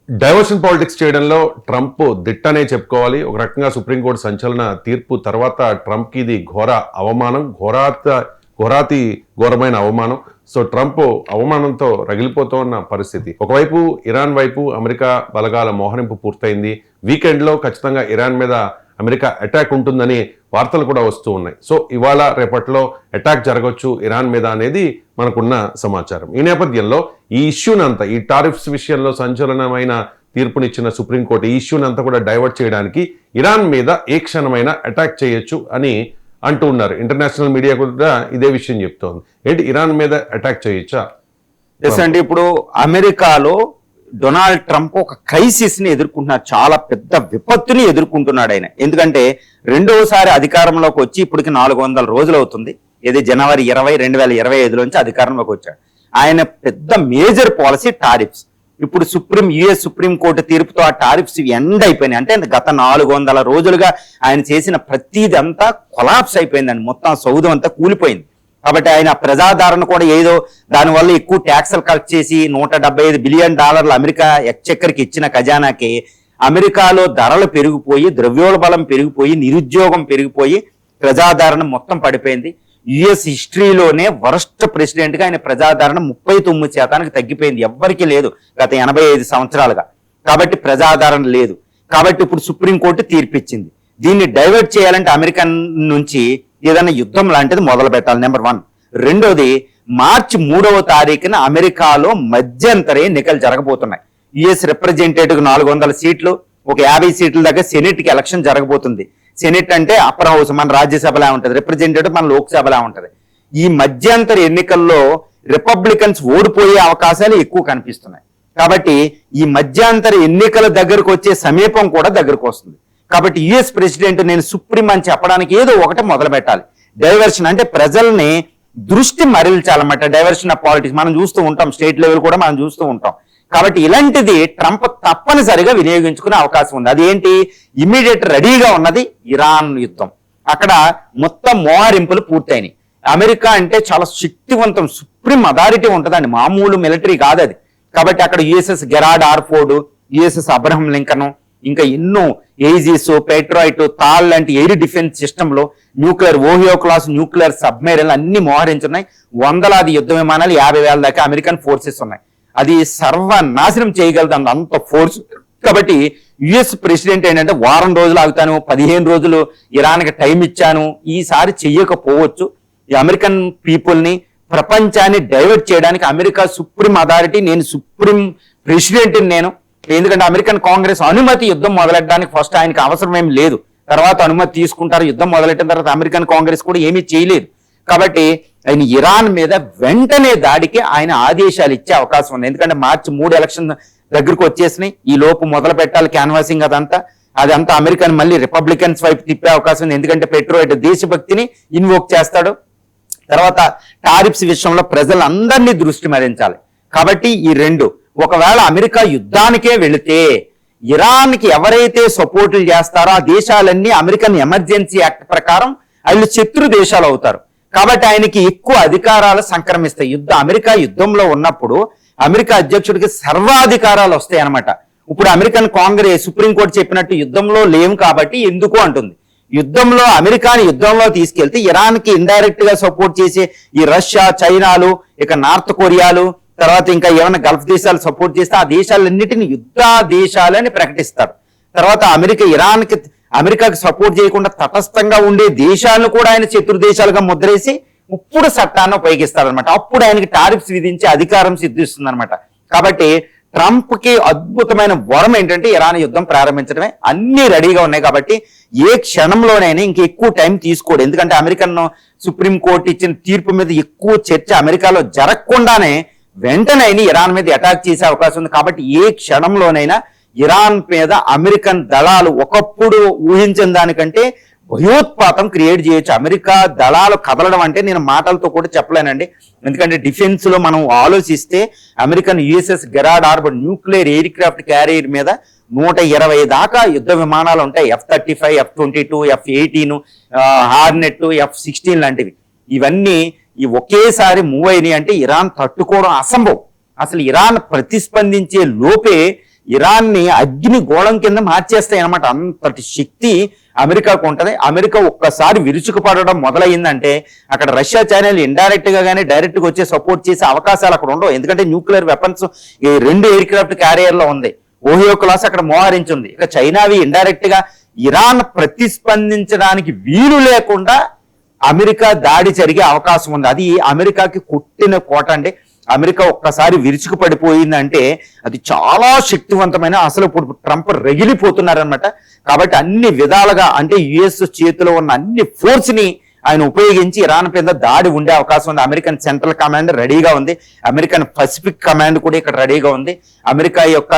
Diversion politics చేయడంలో Trump దిట్టనే చెప్పుకోవాలి. ఒక రకంగా సుప్రీంకోర్టు సంచలన తీర్పు తర్వాత ట్రంప్కి ఇది ఘోర అవమానం, ఘోరమైన అవమానం. సో ట్రంప్ అవమానంతో రగిలిపోతున్న పరిస్థితి. ఒకవైపు ఇరాన్ వైపు అమెరికా బలగాల మోహరింపు పూర్తయింది. వీకెండ్లో ఖచ్చితంగా ఇరాన్ మీద అమెరికా అటాక్ ఉంటుందని వార్తలు కూడా వస్తూ ఉన్నాయి. సో ఇవాళ రేపట్లో అటాక్ జరగవచ్చు ఇరాన్ మీద అనేది మనకున్న సమాచారం. ఈ నేపథ్యంలో ఈ ఇష్యూనంతా, ఈ టారిఫ్స్ విషయంలో సంచలనమైన తీర్పునిచ్చిన సుప్రీంకోర్టు ఈ ఇష్యూనంతా కూడా డైవర్ట్ చేయడానికి ఇరాన్ మీద ఏ క్షణమైనా అటాక్ చేయొచ్చు అని అంటూ ఉన్నారు. ఇంటర్నేషనల్ మీడియా కూడా ఇదే విషయం చెప్తోంది. ఏంటి, ఇరాన్ మీద అటాక్ చేయొచ్చా? ఎస్ అండి. ఇప్పుడు అమెరికాలో డొనాల్డ్ ట్రంప్ ఒక క్రైసిస్ ని ఎదుర్కొంటున్నారు. చాలా పెద్ద విపత్తుని ఎదుర్కొంటున్నాడు ఆయన. ఎందుకంటే రెండవసారి అధికారంలోకి వచ్చి ఇప్పటికి 400 రోజులు అవుతుంది. ఇది జనవరి 20, 2025 అధికారంలోకి వచ్చాడు. ఆయన పెద్ద మేజర్ పాలసీ టారిఫ్స్. ఇప్పుడు యుఎస్ సుప్రీం కోర్టు తీర్పుతో ఆ టారిఫ్స్ ఎండ్ అయిపోయినాయి. అంటే గత 400 రోజులుగా ఆయన చేసిన ప్రతిది అంతా కొలాప్స్ అయిపోయిందండి. మొత్తం సౌధం అంతా కూలిపోయింది. కాబట్టి ఆయన ప్రజాదరణ కూడా ఏదో దానివల్ల ఎక్కువ ట్యాక్సులు కలెక్ట్ చేసి $175 బిలియన్ అమెరికా ఎక్చెక్కర్కి ఇచ్చిన ఖజానాకి అమెరికాలో ధరలు పెరిగిపోయి, ద్రవ్యోల్బలం పెరిగిపోయి, నిరుద్యోగం పెరిగిపోయి ప్రజాదరణ మొత్తం పడిపోయింది. యుఎస్ హిస్టరీలోనే వరస్ట్ ప్రెసిడెంట్ గా ఆయన ప్రజాదరణ 39% తగ్గిపోయింది. ఎవ్వరికీ లేదు గత 85 సంవత్సరాలుగా. కాబట్టి ప్రజాదరణ లేదు. కాబట్టి ఇప్పుడు సుప్రీంకోర్టు తీర్పిచ్చింది. దీన్ని డైవర్ట్ చేయాలంటే అమెరికా నుంచి ఏదైనా యుద్ధం లాంటిది మొదలు పెట్టాలి, నెంబర్ 1. రెండోది, మార్చి 3వ తారీఖున అమెరికాలో మధ్యంతర ఎన్నికలు జరగబోతున్నాయి. యుఎస్ రిప్రజెంటేటివ్ 400 సీట్లు, ఒక 50 సీట్ల దాకా సెనెట్ కి ఎలక్షన్ జరగబోతుంది. సెనెట్ అంటే అప్పర్ హౌస్, మన రాజ్యసభలా ఉంటది. రిప్రజెంటేటివ్ మన లోక్సభలా ఉంటది. ఈ మధ్యంతర ఎన్నికల్లో రిపబ్లికన్స్ ఓడిపోయే అవకాశాలు ఎక్కువ కనిపిస్తున్నాయి. కాబట్టి ఈ మధ్యంతర ఎన్నికల దగ్గరకు వచ్చే సమీపం కూడా దగ్గరకు వస్తుంది. కాబట్టి యుఎస్ ప్రెసిడెంట్ నేను సుప్రీం అని చెప్పడానికి ఏదో ఒకటి మొదలు పెట్టాలి. డైవర్షన్ అంటే ప్రజల్ని దృష్టి మరల్చాలన్నమాట. డైవర్షన్ ఆఫ్ పాలిటిక్స్ మనం చూస్తూ ఉంటాం, స్టేట్ లెవెల్ కూడా మనం చూస్తూ ఉంటాం. కాబట్టి ఇలాంటిది ట్రంప్ తప్పనిసరిగా వినియోగించుకునే అవకాశం ఉంది. అదేంటి, ఇమ్మీడియట్ రెడీగా ఉన్నది ఇరాన్ యుద్ధం. అక్కడ మొత్తం మోహరింపులు పూర్తయినాయి. అమెరికా అంటే చాలా శక్తివంతం, సుప్రీం అథారిటీ ఉంటుందండి, మామూలు మిలిటరీ కాదు అది. కాబట్టి అక్కడ USS Gerard ఆర్ఫోర్డ్, USS Abraham Lincoln, ఇంకా ఎన్నో ఏజిస్, పెట్రాయిట్, తాల్ లాంటి ఎయిర్ డిఫెన్స్ సిస్టమ్ లో న్యూక్లియర్ ఓహియో క్లాస్ న్యూక్లియర్ సబ్మెరైన్లు అన్ని మోహరించున్నాయి. వందలాది యుద్ధ విమానాలు, 50,000 దాకా అమెరికన్ ఫోర్సెస్ ఉన్నాయి. అది సర్వనాశనం చేయగలదు అంత ఫోర్స్. కాబట్టి యుఎస్ ప్రెసిడెంట్ ఏంటంటే వారం రోజులు ఆగుతాను, 15 రోజులు ఇరాన్కి టైం ఇచ్చాను, ఈసారి చెయ్యకపోవచ్చు. ఈ అమెరికన్ పీపుల్ ని, ప్రపంచాన్ని డైవర్ట్ చేయడానికి అమెరికా సుప్రీం అథారిటీ, నేను సుప్రీం ప్రెసిడెంట్ నేను. ఎందుకంటే అమెరికన్ కాంగ్రెస్ అనుమతి యుద్ధం మొదలెట్టడానికి ఫస్ట్ ఆయనకి అవసరం ఏమి లేదు, తర్వాత అనుమతి తీసుకుంటారు. యుద్ధం మొదలెట్టిన తర్వాత అమెరికన్ కాంగ్రెస్ కూడా ఏమీ చేయలేదు. కాబట్టి ఆయన ఇరాన్ మీద వెంటనే దాడికి ఆయన ఆదేశాలు ఇచ్చే అవకాశం ఉంది. ఎందుకంటే మార్చి 3 ఎలక్షన్ దగ్గరకు వచ్చేసినాయి. ఈ లోపు మొదలు పెట్టాలి క్యాన్వాసింగ్. అదంతా అమెరికన్ మళ్ళీ రిపబ్లికన్స్ వైపు తిప్పే అవకాశం ఉంది. ఎందుకంటే పెట్రోయిట్ దేశభక్తిని ఇన్వోక్ చేస్తాడు. తర్వాత టారిఫ్స్ విషయంలో ప్రజలందరినీ దృష్టి మరించాలి. కాబట్టి ఈ రెండు, ఒకవేళ అమెరికా యుద్ధానికే వెళితే ఇరాన్కి ఎవరైతే సపోర్టులు చేస్తారో ఆ దేశాలన్నీ అమెరికన్ ఎమర్జెన్సీ యాక్ట్ ప్రకారం వాళ్ళు శత్రు దేశాలు అవుతారు. కాబట్టి ఆయనకి ఎక్కువ అధికారాలు సంక్రమిస్తాయి. అమెరికా యుద్ధంలో ఉన్నప్పుడు అమెరికా అధ్యక్షుడికి సర్వాధికారాలు వస్తాయి అనమాట. ఇప్పుడు అమెరికన్ కాంగ్రెస్ సుప్రీంకోర్టు చెప్పినట్టు యుద్ధంలో లేవు కాబట్టి ఎందుకు అంటుంది. అమెరికాని యుద్ధంలో తీసుకెళ్తే ఇరాన్కి ఇండైరెక్ట్ గా సపోర్ట్ చేసే ఈ రష్యా, చైనాలు, ఇక నార్త్ కొరియాలు, తర్వాత ఇంకా ఏమైనా గల్ఫ్ దేశాలు సపోర్ట్ చేస్తే ఆ దేశాలన్నిటిని యుద్ధ దేశాలని ప్రకటిస్తారు. తర్వాత అమెరికాకి సపోర్ట్ చేయకుండా తటస్థంగా ఉండే దేశాలను కూడా ఆయన శత్రు దేశాలుగా ముద్రేసి ఇప్పుడు చట్టాన్ని ఉపయోగిస్తారనమాట. అప్పుడు ఆయనకి టారిఫ్స్ విధించే అధికారం సిద్ధిస్తుంది అనమాట. కాబట్టి ట్రంప్ కి అద్భుతమైన వరం ఏంటంటే ఇరాన్ యుద్ధం ప్రారంభించడమే. అన్ని రెడీగా ఉన్నాయి. కాబట్టి ఏ క్షణంలోనైనా ఇంక ఎక్కువ టైం తీసుకోడు. ఎందుకంటే అమెరికన్ సుప్రీంకోర్టు ఇచ్చిన తీర్పు మీద ఎక్కువ చర్చ అమెరికాలో జరగకుండానే వెంటనే ఇరాన్ మీద అటాక్ చేసే అవకాశం ఉంది. కాబట్టి ఏ క్షణంలోనైనా ఇరాన్ మీద అమెరికన్ దళాలు ఒకప్పుడు ఊహించిన దానికంటే భయోత్పాతం క్రియేట్ చేయొచ్చు. అమెరికా దళాలు కదలడం అంటే నేను మాటలతో కూడా చెప్పలేనండి. ఎందుకంటే డిఫెన్స్ లో మనం ఆలోచిస్తే American USS Gerard ఆర్ఫోర్డ్ nuclear air craft carrier మీద 120 దాకా యుద్ధ విమానాలు ఉంటాయి. F-35, F-22, F-18, Hornet, F-16 లాంటివి. ఇవన్నీ ఒకేసారి మూవ్ అయినాయి అంటే ఇరాన్ తట్టుకోవడం అసంభవం. అసలు ఇరాన్ ప్రతిస్పందించే లోపే ఇరాన్ ని అగ్ని గోళం కింద మార్చేస్తాయి అనమాట. అంతటి శక్తి అమెరికాకు ఉంటది. అమెరికా ఒక్కసారి విరుచుకుపడడం మొదలైందంటే అక్కడ రష్యా ఛానల్ ఇండైరెక్ట్ గా కానీ డైరెక్ట్ గా వచ్చే సపోర్ట్ చేసే అవకాశాలు అక్కడ ఉండవు. ఎందుకంటే న్యూక్లియర్ వెపన్స్ ఈ 2 ఎయిర్ క్రాఫ్ట్ క్యారియర్ లో ఉంది, ఓహియో క్లాస్ అక్కడ మోహరించింది. ఇక చైనావి ఇండైరెక్ట్ గా ఇరాన్ ప్రతిస్పందించడానికి వీలు లేకుండా అమెరికా దాడి జరిగే అవకాశం ఉంది. అది అమెరికాకి కొట్టిన కోట అండి. అమెరికా ఒక్కసారి విరుచుకు పడిపోయిందంటే అది చాలా శక్తివంతమైన, అసలు ఇప్పుడు ట్రంప్ రగిలిపోతున్నారనమాట. కాబట్టి అన్ని విధాలుగా అంటే యుఎస్ చేతిలో ఉన్న అన్ని ఫోర్స్ ని ఆయన ఉపయోగించి ఇరాన్ మీద దాడి ఉండే అవకాశం ఉంది. అమెరికన్ సెంట్రల్ కమాండ్ రెడీగా ఉంది, అమెరికన్ పసిఫిక్ కమాండ్ కూడా ఇక్కడ రెడీగా ఉంది, అమెరికా యొక్క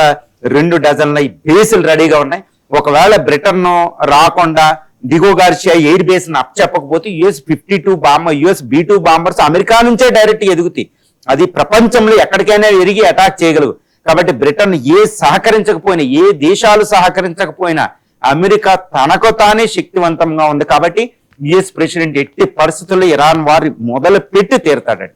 2 డజన్ల బేసులు రెడీగా ఉన్నాయి. ఒకవేళ బ్రిటన్ రాకుండా డిగో గార్షియా ఎయిర్ బేస్ అప్ చెప్పకపోతే US 52 US B2 bombers America నుంచే డైరెక్ట్ ఎదుగుతాయి. అది ప్రపంచంలో ఎక్కడికైనా ఎరిగి అటాక్ చేయగలవు. కాబట్టి బ్రిటన్ సహకరించకపోయినా, ఏ దేశాలు సహకరించకపోయినా అమెరికా తనకు తానే శక్తివంతంగా ఉంది. కాబట్టి యుఎస్ ప్రెసిడెంట్ ఎట్టి పరిస్థితుల్లో ఇరాన్ వారి మొదలు పెట్టి తీరుతాడండి.